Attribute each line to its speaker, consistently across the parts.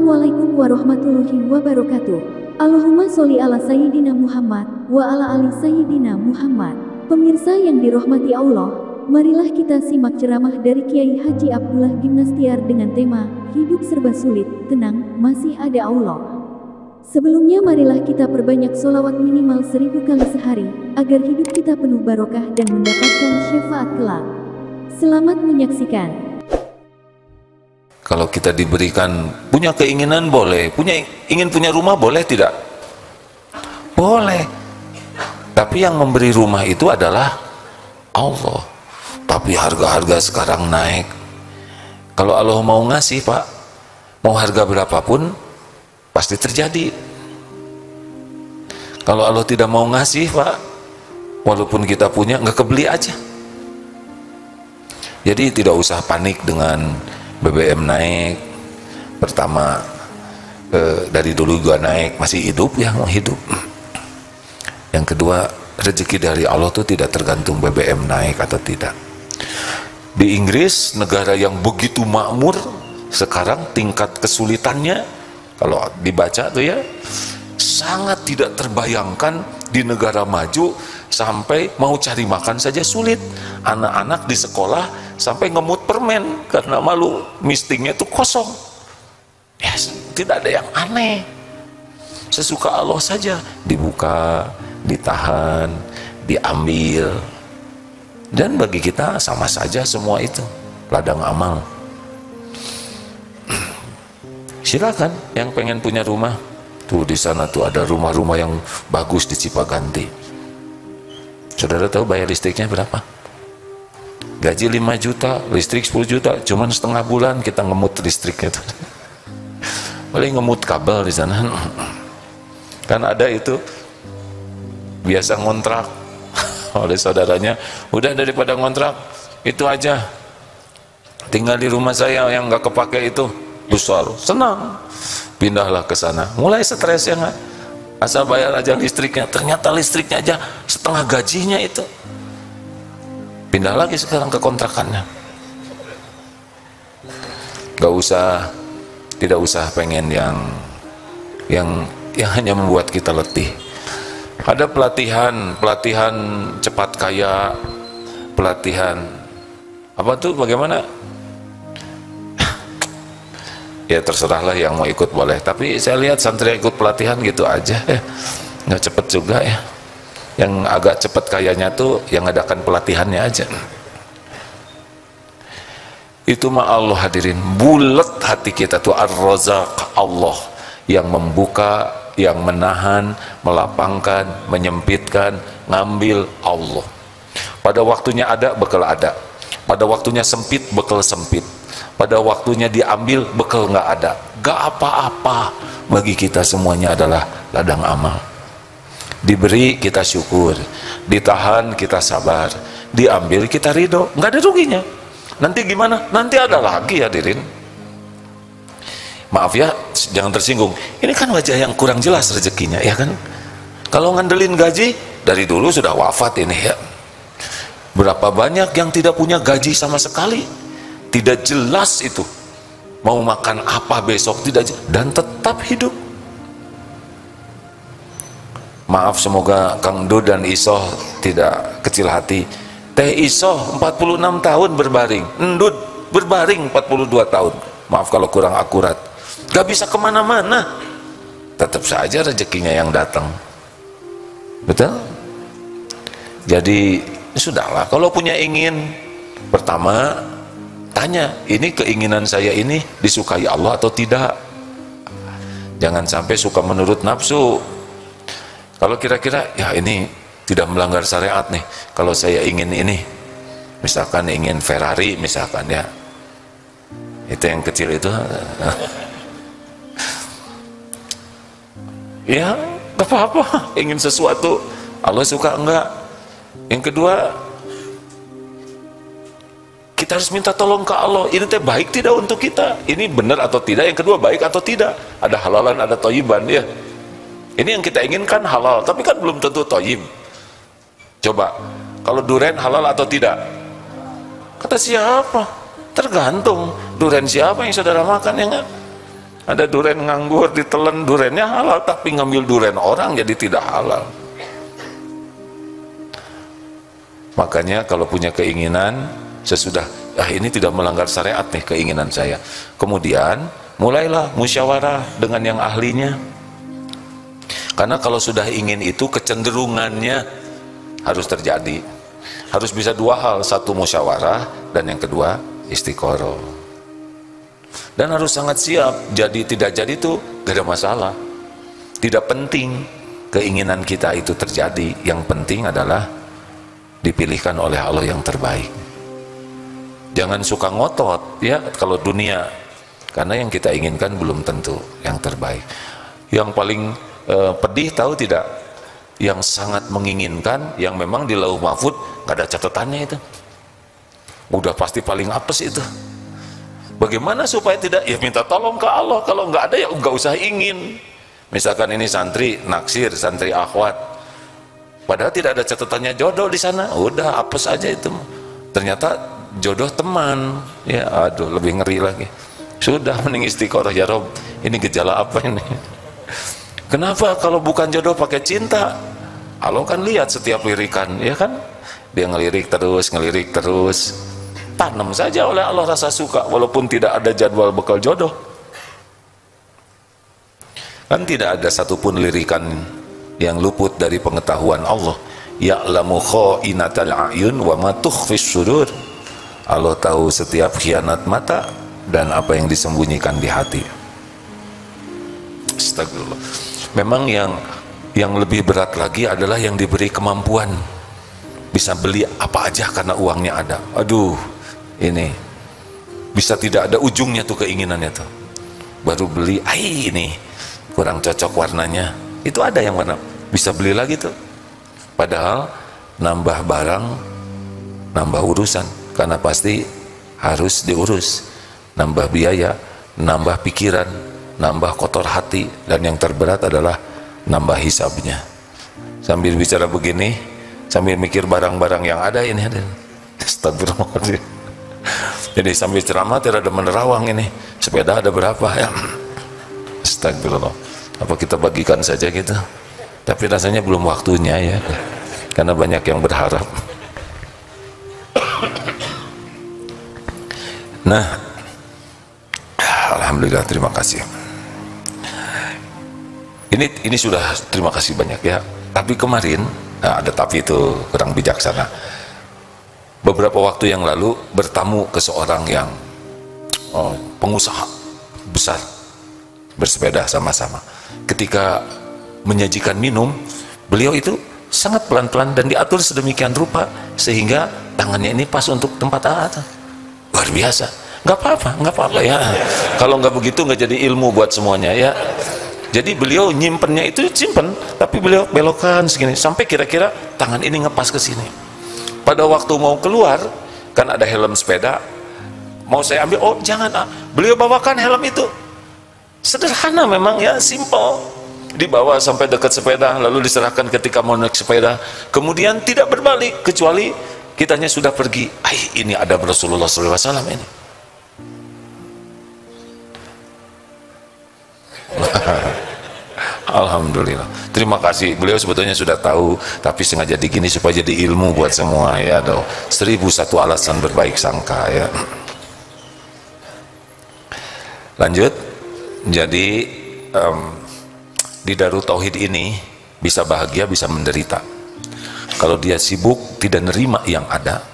Speaker 1: Assalamualaikum warahmatullahi wabarakatuh. Allahumma sholli ala Sayyidina Muhammad wa ala ali Sayyidina Muhammad. Pemirsa yang dirahmati Allah, marilah kita simak ceramah dari Kiai Haji Abdullah Gimnastiar dengan tema Hidup Serba Sulit, Tenang, Masih Ada Allah. Sebelumnya marilah kita perbanyak sholawat minimal 1000 kali sehari, agar hidup kita penuh barokah dan mendapatkan syafaat kelak. Selamat menyaksikan.
Speaker 2: Kalau kita diberikan punya keinginan boleh, ingin punya rumah boleh tidak? Boleh. Tapi yang memberi rumah itu adalah Allah. Tapi harga-harga sekarang naik. Kalau Allah mau ngasih, Pak, mau harga berapapun pasti terjadi. Kalau Allah tidak mau ngasih, Pak, walaupun kita punya, nggak kebeli aja. Jadi tidak usah panik dengan BBM naik. Pertama, dari dulu juga naik, masih hidup ya, hidup. Yang kedua, rezeki dari Allah itu tidak tergantung BBM naik atau tidak. Di Inggris, negara yang begitu makmur, sekarang tingkat kesulitannya kalau dibaca tuh ya, sangat tidak terbayangkan. Di negara maju sampai mau cari makan saja sulit. Anak-anak di sekolah sampai ngemut permen karena malu, mistingnya itu kosong. Yes, tidak ada yang aneh, sesuka Allah saja, dibuka, ditahan, diambil. Dan bagi kita sama saja semua itu ladang amal. Silakan yang pengen punya rumah, tuh di sana tuh ada rumah-rumah yang bagus di Cipaganti. Saudara tahu bayar listriknya berapa? Gaji 5 juta, listrik 10 juta, cuman setengah bulan kita ngemut listriknya tuh. Paling ngemut kabel di sana. Kan ada itu biasa ngontrak oleh saudaranya, udah daripada ngontrak itu aja, tinggal di rumah saya yang nggak kepake itu besar, senang, pindahlah ke sana. Mulai stres ya nggak, asal bayar aja listriknya, ternyata listriknya aja setengah gajinya itu. Pindah lagi sekarang ke kontrakannya. Gak usah, tidak usah pengen yang hanya membuat kita letih. Ada pelatihan cepat kaya, pelatihan apa tuh, bagaimana? Ya terserahlah, yang mau ikut boleh. Tapi saya lihat santri ikut pelatihan gitu aja ya, nggak cepet juga ya. Yang agak cepat kayanya tuh yang adakan pelatihannya aja. Itu mah Allah hadirin, bulat hati kita tuh. Ar-Razzaq, Allah yang membuka, yang menahan, melapangkan, menyempitkan, ngambil, Allah. Pada waktunya ada, bekal ada. Pada waktunya sempit, bekal sempit. Pada waktunya diambil, bekal nggak ada. Gak apa-apa, bagi kita semuanya adalah ladang amal. Diberi kita syukur, ditahan kita sabar, diambil kita ridho, nggak ada ruginya. Nanti gimana? Nanti ada lagi hadirin. Maaf ya, jangan tersinggung. Ini kan wajah yang kurang jelas rezekinya, ya kan? Kalau ngandelin gaji, dari dulu sudah wafat ini ya. Berapa banyak yang tidak punya gaji sama sekali, tidak jelas itu mau makan apa besok, tidak jelas, dan tetap hidup. Maaf, semoga Kang Do dan Isoh tidak kecil hati. Teh Isoh 46 tahun berbaring, Ndud berbaring 42 tahun. Maaf kalau kurang akurat, gak bisa kemana-mana, tetap saja rezekinya yang datang. Betul? Jadi sudahlah, kalau punya ingin, pertama tanya, ini keinginan saya ini disukai Allah atau tidak. Jangan sampai suka menurut nafsu. Kalau kira-kira ya ini tidak melanggar syariat nih, kalau saya ingin ini, misalkan ingin Ferrari misalkan ya, itu yang kecil itu ya gak apa-apa, ingin sesuatu, Allah suka enggak. Yang kedua, kita harus minta tolong ke Allah, ini teh baik tidak untuk kita, ini benar atau tidak. Yang kedua, baik atau tidak, ada halalan ada thayyiban ya. Ini yang kita inginkan halal, tapi kan belum tentu thayyib. Coba, kalau duren halal atau tidak? Kata siapa? Tergantung duren siapa yang saudara makan, ya enggak? Ada duren nganggur ditelan, durennya halal, tapi ngambil duren orang jadi tidak halal. Makanya kalau punya keinginan, sesudah ini tidak melanggar syariat nih keinginan saya, kemudian mulailah musyawarah dengan yang ahlinya. Karena kalau sudah ingin itu, kecenderungannya harus terjadi, harus bisa dua hal, satu musyawarah dan yang kedua istiqoroh. Dan harus sangat siap, jadi tidak jadi itu gak ada masalah, tidak penting keinginan kita itu terjadi, yang penting adalah dipilihkan oleh Allah yang terbaik. Jangan suka ngotot ya kalau dunia, karena yang kita inginkan belum tentu yang terbaik. Yang paling pedih tahu tidak, yang sangat menginginkan, yang memang di lauh mahfud gak ada catatannya, itu udah pasti paling apes itu. Bagaimana supaya tidak? Ya minta tolong ke Allah. Kalau nggak ada ya nggak usah ingin. Misalkan ini santri naksir, santri akhwat, padahal tidak ada catatannya jodoh di sana, udah apes aja itu. Ternyata jodoh teman, ya aduh lebih ngeri lagi. Sudah mending istiqoroh, ya Rob, ini gejala apa ini? Kenapa kalau bukan jodoh pakai cinta? Allah kan lihat setiap lirikan, ya kan? Dia ngelirik terus. Tanam saja oleh Allah rasa suka, walaupun tidak ada jadwal bekal jodoh. Kan tidak ada satupun lirikan yang luput dari pengetahuan Allah. Ya'lamu kha'inatal a'yun wa ma tukhfis sudur. Allah tahu setiap khianat mata dan apa yang disembunyikan di hati. Astagfirullah. Memang yang lebih berat lagi adalah yang diberi kemampuan bisa beli apa aja karena uangnya ada. Aduh, ini bisa tidak ada ujungnya tuh keinginannya tuh. Baru beli, ini kurang cocok warnanya, itu ada yang warna, bisa beli lagi tuh. Padahal nambah barang, nambah urusan, karena pasti harus diurus, nambah biaya, nambah pikiran, nambah kotor hati, dan yang terberat adalah nambah hisabnya. Sambil bicara begini, sambil mikir barang-barang yang ada ini ada. Astagfirullahaladzim. Jadi sambil ceramah tidak ada menerawang ini, sepeda ada berapa ya? Astagfirullah. Apa kita bagikan saja gitu? Tapi rasanya belum waktunya ya, karena banyak yang berharap. Nah, alhamdulillah, terima kasih. Ini sudah terima kasih banyak ya. Tapi kemarin ada tapi itu kurang bijaksana. Beberapa waktu yang lalu bertamu ke seorang yang pengusaha besar, bersepeda sama-sama. Ketika menyajikan minum, beliau itu sangat pelan-pelan dan diatur sedemikian rupa sehingga tangannya ini pas untuk tempat atas. Luar biasa. Nggak apa-apa ya. Kalau nggak begitu nggak jadi ilmu buat semuanya ya. Jadi beliau nyimpennya itu simpen, tapi beliau belokkan segini sampai kira-kira tangan ini ngepas ke sini. Pada waktu mau keluar, kan ada helm sepeda, mau saya ambil, oh jangan, beliau bawakan helm itu. Sederhana memang ya, simple. Dibawa sampai dekat sepeda, lalu diserahkan ketika mau naik sepeda. Kemudian tidak berbalik, kecuali kitanya sudah pergi. Ini ada Rasulullah SAW ini. Alhamdulillah, terima kasih. Beliau sebetulnya sudah tahu, tapi sengaja digini supaya jadi ilmu buat semua ya. 1001 alasan berbaik sangka ya. Lanjut. Jadi di Darut Tauhid ini bisa bahagia, bisa menderita. Kalau dia sibuk tidak nerima yang ada,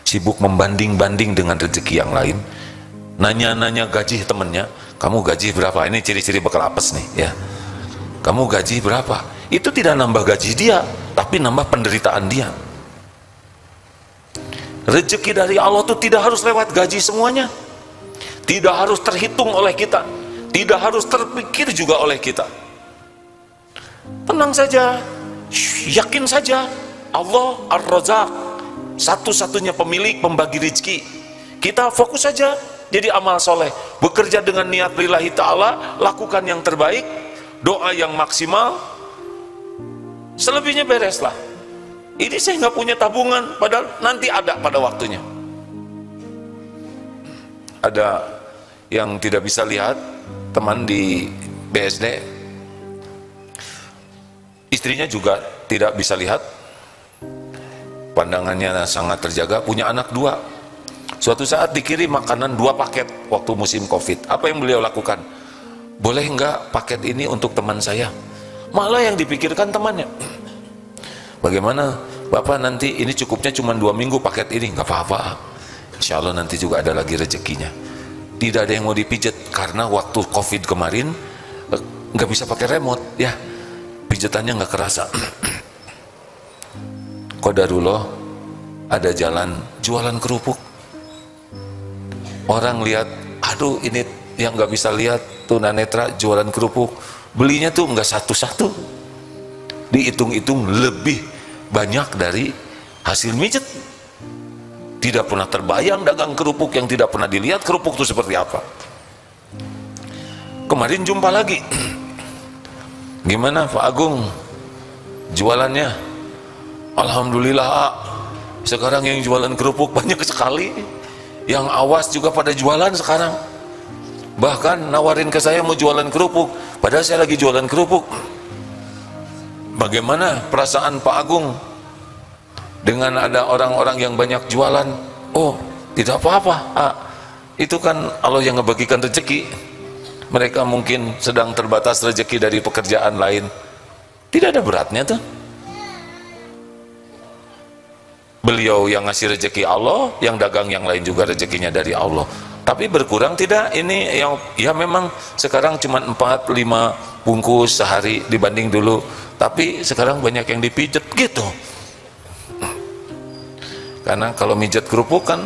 Speaker 2: sibuk membanding-banding dengan rezeki yang lain, nanya-nanya gaji temennya, kamu gaji berapa? Ini ciri-ciri bakal apes nih ya. Kamu gaji berapa? Itu tidak nambah gaji dia, tapi nambah penderitaan dia. Rezeki dari Allah itu tidak harus lewat gaji semuanya, tidak harus terhitung oleh kita, tidak harus terpikir juga oleh kita. Tenang saja, yakin saja, Allah Ar-Razzaq, satu-satunya pemilik pembagi rezeki. Kita fokus saja jadi amal soleh, bekerja dengan niat lillahi ta'ala, lakukan yang terbaik, doa yang maksimal, selebihnya bereslah. Ini saya nggak punya tabungan, padahal nanti ada pada waktunya. Ada yang tidak bisa lihat, teman di BSD, istrinya juga tidak bisa lihat, pandangannya sangat terjaga, punya anak 2. Suatu saat dikirim makanan 2 paket waktu musim COVID. Apa yang beliau lakukan? Boleh enggak paket ini untuk teman saya? Malah yang dipikirkan temannya. Bagaimana Bapak, nanti ini cukupnya cuma 2 minggu paket ini? Nggak apa-apa, insya Allah nanti juga ada lagi rezekinya. Tidak ada yang mau dipijet karena waktu COVID kemarin nggak bisa pakai remote ya, pijatannya nggak kerasa. Qadarullah, ada jalan jualan kerupuk. Orang lihat, aduh ini yang nggak bisa lihat tunanetra jualan kerupuk, belinya tuh nggak satu-satu, dihitung-hitung lebih banyak dari hasil mijet. Tidak pernah terbayang dagang kerupuk yang tidak pernah dilihat kerupuk itu seperti apa. Kemarin jumpa lagi, gimana Pak Agung jualannya? Alhamdulillah, sekarang yang jualan kerupuk banyak sekali, yang awas juga pada jualan sekarang. Bahkan nawarin ke saya mau jualan kerupuk, padahal saya lagi jualan kerupuk. Bagaimana perasaan Pak Agung dengan ada orang-orang yang banyak jualan? Oh, tidak apa-apa, itu kan Allah yang ngebagikan rezeki. Mereka mungkin sedang terbatas rezeki dari pekerjaan lain, tidak ada beratnya tuh. Beliau yang ngasih rezeki Allah, yang dagang yang lain juga rezekinya dari Allah. Tapi berkurang tidak, ini yang ya memang sekarang cuma 4-5 bungkus sehari dibanding dulu, tapi sekarang banyak yang dipijet gitu. Karena kalau mijet kerupuk kan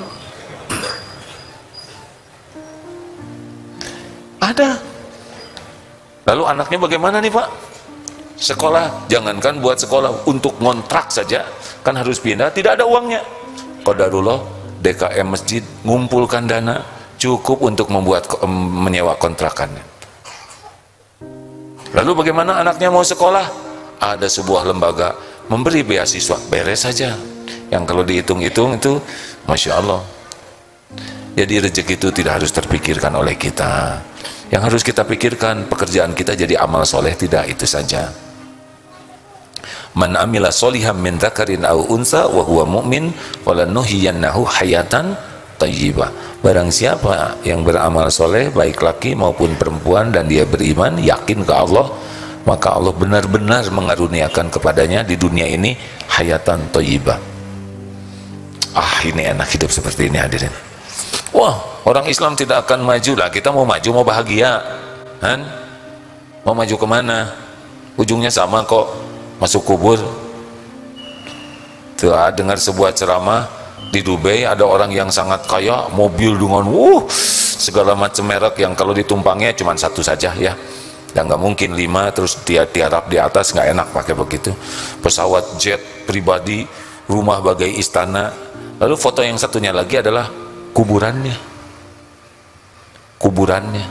Speaker 2: ada. Lalu anaknya bagaimana nih Pak? Sekolah, jangankan buat sekolah, untuk ngontrak saja kan harus pindah, tidak ada uangnya. Qadarullah, DKM masjid ngumpulkan dana cukup untuk menyewa kontrakannya. Lalu bagaimana anaknya mau sekolah? Ada sebuah lembaga memberi beasiswa, beres saja. Yang kalau dihitung-hitung itu Masya Allah. Jadi rezeki itu tidak harus terpikirkan oleh kita. Yang harus kita pikirkan, pekerjaan kita jadi amal soleh, tidak itu saja. Man amila soliham min dzakarin aw unsa wa huwa mu'min falanuhyiyannahu hayatan thayyibah. Barang siapa yang beramal soleh, baik laki maupun perempuan, dan dia beriman, yakin ke Allah, maka Allah benar-benar mengaruniakan kepadanya di dunia ini hayatan thayyibah. Ini enak hidup seperti ini hadirin. Wah, orang Islam tidak akan maju lah. Kita mau maju, mau bahagia kan? Mau maju kemana? Ujungnya sama kok, masuk kubur. Tuh, dengar sebuah ceramah di Dubai, ada orang yang sangat kaya, mobil dengan segala macam merek yang kalau ditumpangnya cuma satu saja ya, dan nggak mungkin 5 terus dia tiarap di atas, nggak enak pakai begitu. Pesawat jet pribadi, rumah bagai istana. Lalu foto yang satunya lagi adalah kuburannya. Kuburannya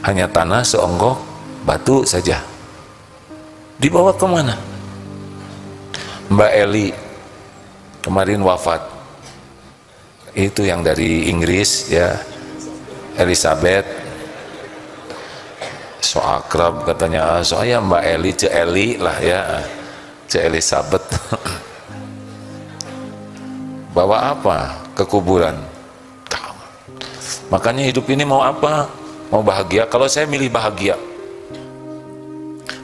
Speaker 2: hanya tanah seonggok batu saja. Dibawa kemana? Mbak Eli kemarin wafat, itu yang dari Inggris ya, Elizabeth. So akrab katanya, soalnya Mbak Eli, Ce Eli lah ya, Ce Elizabeth. Bawa apa ke kuburan? Makanya hidup ini mau apa? Mau bahagia? Kalau saya milih bahagia.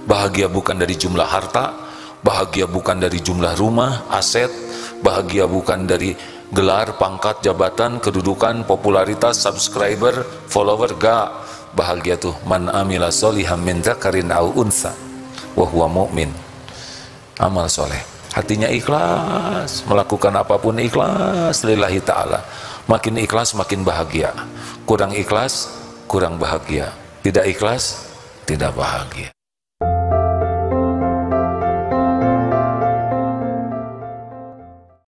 Speaker 2: Bahagia bukan dari jumlah harta, bahagia bukan dari jumlah rumah, aset, bahagia bukan dari gelar, pangkat, jabatan, kedudukan, popularitas, subscriber, follower, gak. Bahagia tuh man amila soliham min dzakarin aw unsa wa huwa mu'min. Amal soleh, hatinya ikhlas, melakukan apapun ikhlas lillahi ta'ala. Makin ikhlas makin bahagia, kurang ikhlas kurang bahagia, tidak ikhlas tidak bahagia.